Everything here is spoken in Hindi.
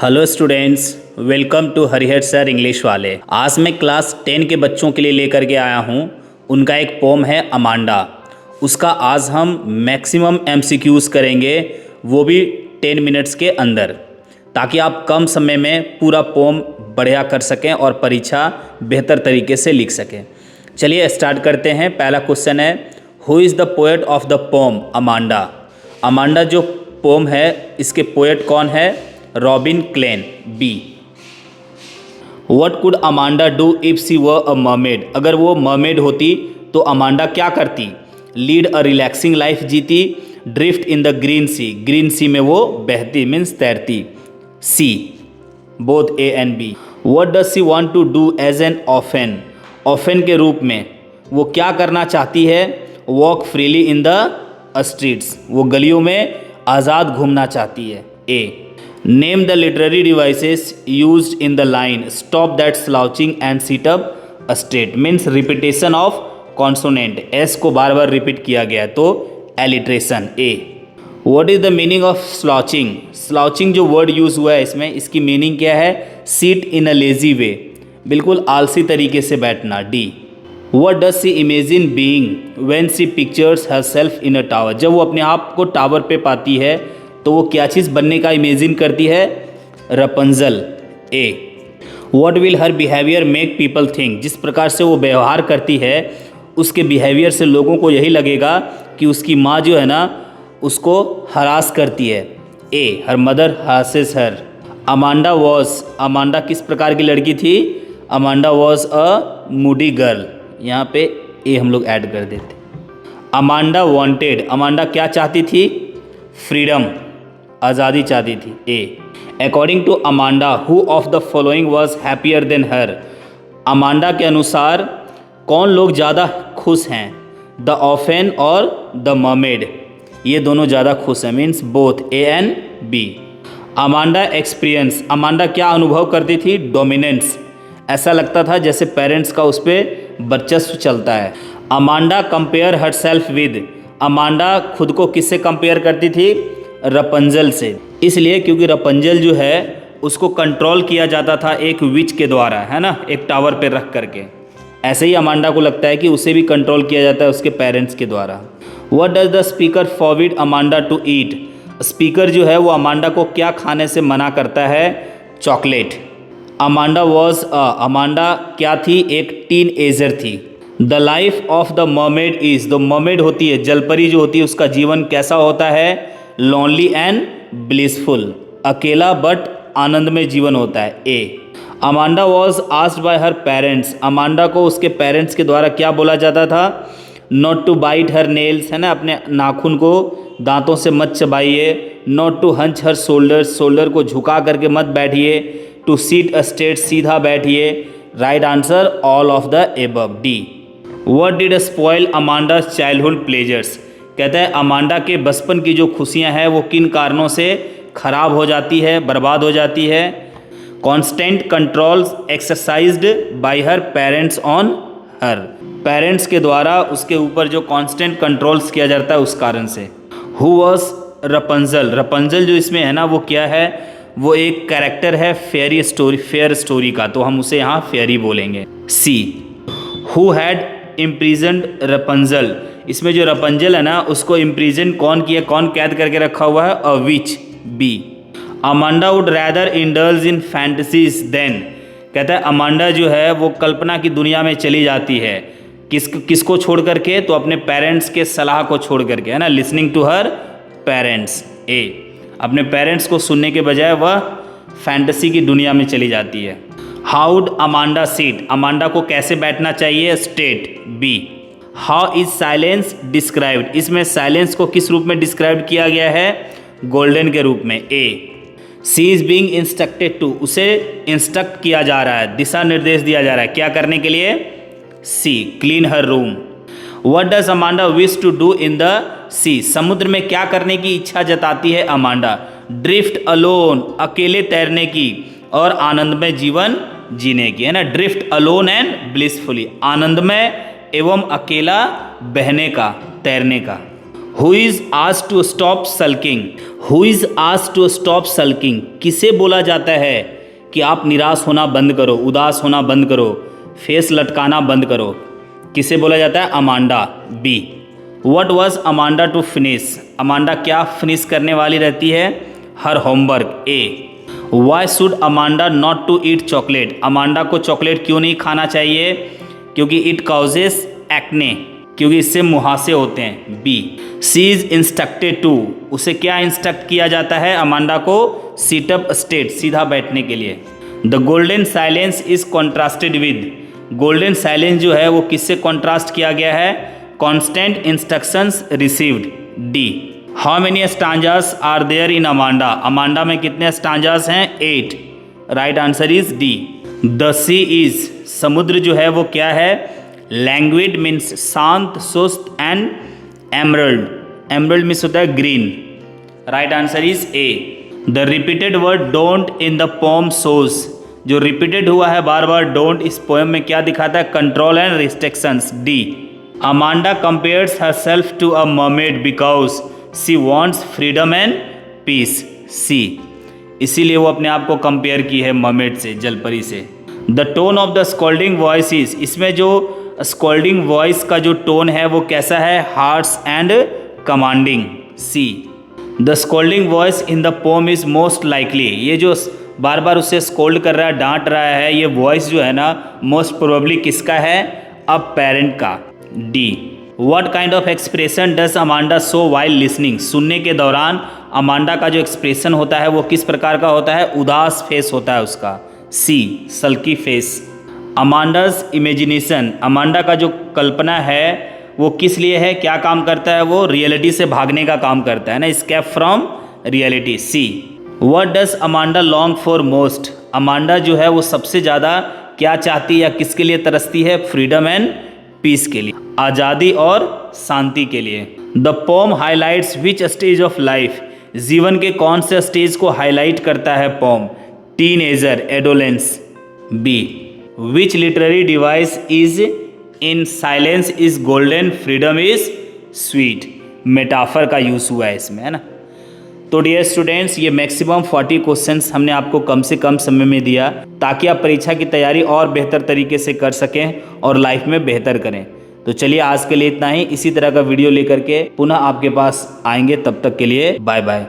Hello students, welcome to Harihar sir English वाले। आज मैं क्लास 10 के बच्चों के लिए लेकर के आया हूँ। उनका एक पोम है अमांडा। उसका आज हम मैक्सिमम एमसीक्यूज़ करेंगे, वो भी 10 मिनट्स के अंदर, ताकि आप कम समय में पूरा पोम बढ़िया कर सकें और परीक्षा बेहतर तरीके से लिख सकें। चलिए स्टार्ट करते हैं। पहला क्वेश्चन है, who is the poet of the poem Amanda. Amanda जो पोम है, इसके पोएट कौन है? Robin Klein. B. What could Amanda do if she were a mermaid. अगर वो मरमेड होती तो अमांडा क्या करती? लीड अ रिलैक्सिंग लाइफ जीती। Drift in the green sea, green sea में वो बहती मीन्स तैरती। C, both A and B. What does she want to do as N often. Orphan के रूप में वो क्या करना चाहती है? Walk freely in the streets, वो गलियों में आज़ाद घूमना चाहती है। A. Name the literary devices used in the line stop that slouching and sit up straight. Means repetition of consonant, S को बार बार रिपीट किया गया तो alliteration. A. What is the meaning of slouching. Slouching जो वर्ड यूज हुआ है इसमें, इसकी मीनिंग क्या है? सीट इन अ लेजी वे, बिल्कुल आलसी तरीके से बैठना। D. What does she imagine being when she pictures herself in a tower. जब वो अपने आप को टावर पे पाती है तो वो क्या चीज़ बनने का इमेजिन करती है? Rapunzel. A. What will her behaviour make people think. जिस प्रकार से वो व्यवहार करती है उसके बिहेवियर से लोगों को यही लगेगा कि उसकी माँ जो है ना उसको हरास करती है। ए। हर मदर हासेस हर। अमांडा वॉज, अमांडा किस प्रकार की लड़की थी? Amanda was a moody girl. यहाँ पे ए हम लोग ऐड कर देते। अमांडा वांटेड, अमांडा क्या चाहती थी? फ्रीडम, आज़ादी चाहती थी। A. According to Amanda who of the following was happier than her. Amanda के अनुसार कौन लोग ज़्यादा खुश हैं? द ऑफेन और द मरमेड, ये दोनों ज़्यादा खुश हैं। Means both A and B. Amanda experience, Amanda क्या अनुभव करती थी? डोमिनेंस, ऐसा लगता था जैसे पेरेंट्स का उस पर वर्चस्व चलता है। Amanda compare her self with, Amanda खुद को किससे कंपेयर करती थी? रपंजल से। इसलिए क्योंकि रपंजल जो है उसको कंट्रोल किया जाता था एक विच के द्वारा, है ना, एक टावर पे रख करके। ऐसे ही अमांडा को लगता है कि उसे भी कंट्रोल किया जाता है उसके पेरेंट्स के द्वारा। What does the speaker forbid Amanda to eat. Speaker जो है वो अमांडा को क्या खाने से मना करता है? चॉकलेट। अमांडा वॉज अमांडा क्या थी? एक टीन एजर थी। The life of the mermaid is, the mermaid होती है जलपरी जो होती है उसका जीवन कैसा होता है? लॉनली एंड ब्लिसफुल, अकेला बट आनंदमय जीवन होता है। A. Amanda was asked by her parents, Amanda को उसके पेरेंट्स के द्वारा क्या बोला जाता था? Not to bite her nails, है ना, अपने नाखून को दांतों से मत चबाइए। Not to hunch her shoulders, shoulder को झुका करके मत बैठिए। टू सीट स्ट्रेट, सीधा बैठिए। Right answer all of the above. D. What did spoil Amanda's childhood pleasures. कहता है अमांडा के बचपन की जो खुशियां हैं वो किन कारणों से खराब हो जाती है, बर्बाद हो जाती है? Constant controls exercised bye her parents on her, parents के द्वारा उसके ऊपर जो कांस्टेंट कंट्रोल्स किया जाता है उस कारण से। हु वॉज रपंजल, रपंजल जो इसमें है ना वो क्या है? वो एक कैरेक्टर है फेयरी स्टोरी, फेयर स्टोरी का, तो हम उसे यहाँ फेयरी बोलेंगे। सी। हु हैड इम्प्रिजन्ड रपंजल, इसमें जो रपंजल है ना उसको इम्प्रिजन कौन किया, कौन कैद करके रखा हुआ है? A witch. B. Amanda would rather indulge in fantasies than, कहता है अमांडा जो है वो कल्पना की दुनिया में चली जाती है। किसको छोड़ करके? तो अपने पेरेंट्स के सलाह को छोड़ करके, है ना, लिसनिंग टू हर पेरेंट्स। ए। अपने पेरेंट्स को सुनने के बजाय वह फैंटेसी की दुनिया में चली जाती है। How would Amanda sit, Amanda को कैसे बैठना चाहिए? Straight. B. How is silence described, इसमें साइलेंस को किस रूप में डिस्क्राइब किया गया है? गोल्डन के रूप में। ए। सी इज बीइंग इंस्ट्रक्टेड टू, उसे इंस्ट्रक्ट किया जा रहा है, दिशा निर्देश दिया जा रहा है, क्या करने के लिए? C. Clean her room. What does Amanda wish to do in the sea, समुद्र में क्या करने की इच्छा जताती है अमांडा? ड्रिफ्ट अलोन, अकेले तैरने की और आनंदमय जीवन जीने की, है ना। ड्रिफ्ट अलोन एंड ब्लिसफुली, आनंदमय एवं अकेला बहने का, तैरने का। Who is asked to stop sulking, who is asked to stop sulking, किसे बोला जाता है कि आप निराश होना बंद करो, उदास होना बंद करो, फेस लटकाना बंद करो, किसे बोला जाता है? Amanda. B. What was Amanda to finish, Amanda क्या फिनिश करने वाली रहती है? Her homework. A. Why should Amanda not to eat chocolate, Amanda को चॉकलेट क्यों नहीं खाना चाहिए? क्योंकि इट काउजेस एक्ने, क्योंकि इससे मुहासे होते हैं। B. She is instructed to, उसे क्या इंस्ट्रक्ट किया जाता है? अमांडा को सीटअप स्टेट, सीधा बैठने के लिए। The golden silence is contrasted with, golden silence जो है वो किससे कॉन्ट्रास्ट किया गया है? Constant instructions received. D. How many stanzas are there in Amanda, Amanda में कितने स्टांजास हैं? 8। Right answer is D. The sea is, समुद्र जो है वो क्या है? लैंग्विड मीन्स शांत, सुस्त, एंड एमरल्ड, एमरल्ड मीन्स होता है green. Right answer is a. The repeated word don't in the pome shows, जो रिपीटेड हुआ है बार बार डोंट इस पोएम में क्या दिखाता है? Control and restrictions. D. Amanda compares herself to a mermaid because she wants freedom and peace. C, इसीलिए वो अपने आप को कंपेयर की है मरमेड से, जलपरी से। The tone of the scolding voice is, इसमें जो स्कॉल्डिंग वॉइस का जो टोन है वो कैसा है? Harsh and commanding. C. The scolding voice in the poem is most likely, ये जो बार बार उसे स्कोल्ड कर रहा है, डांट रहा है, ये वॉइस जो है ना मोस्ट प्रोबेबली किसका है? अब पेरेंट का। D. What kind of expression does Amanda show while listening, सुनने के दौरान अमांडा का जो एक्सप्रेशन होता है वो किस प्रकार का होता है? उदास फेस होता है उसका। सी। सल्की फेस। अमांडाज इमेजिनेशन, अमांडा का जो कल्पना है वो किस लिए है? क्या काम करता है वो? रियलिटी से भागने का काम करता है ना, escape from reality. C. What does Amanda long for most, Amanda जो है वो सबसे ज़्यादा क्या चाहती है या किसके लिए तरसती है? फ्रीडम एंड पीस के लिए, आज़ादी और शांति के लिए। The poem highlights which stage of life, जीवन के कौन से स्टेज को हाईलाइट करता है poem? Teenager, adolescence. B. Which literary device is in silence is golden, freedom is sweet, metaphor का यूज़ हुआ है इसमें, है ना। तो डियर स्टूडेंट्स, ये मैक्सिमम 40 क्वेश्चंस हमने आपको कम से कम समय में दिया ताकि आप परीक्षा की तैयारी और बेहतर तरीके से कर सकें और लाइफ में बेहतर करें। तो चलिए आज के लिए इतना ही, इसी तरह का वीडियो लेकर के पुनः आपके पास आएंगे, तब तक के लिए बाय बाय।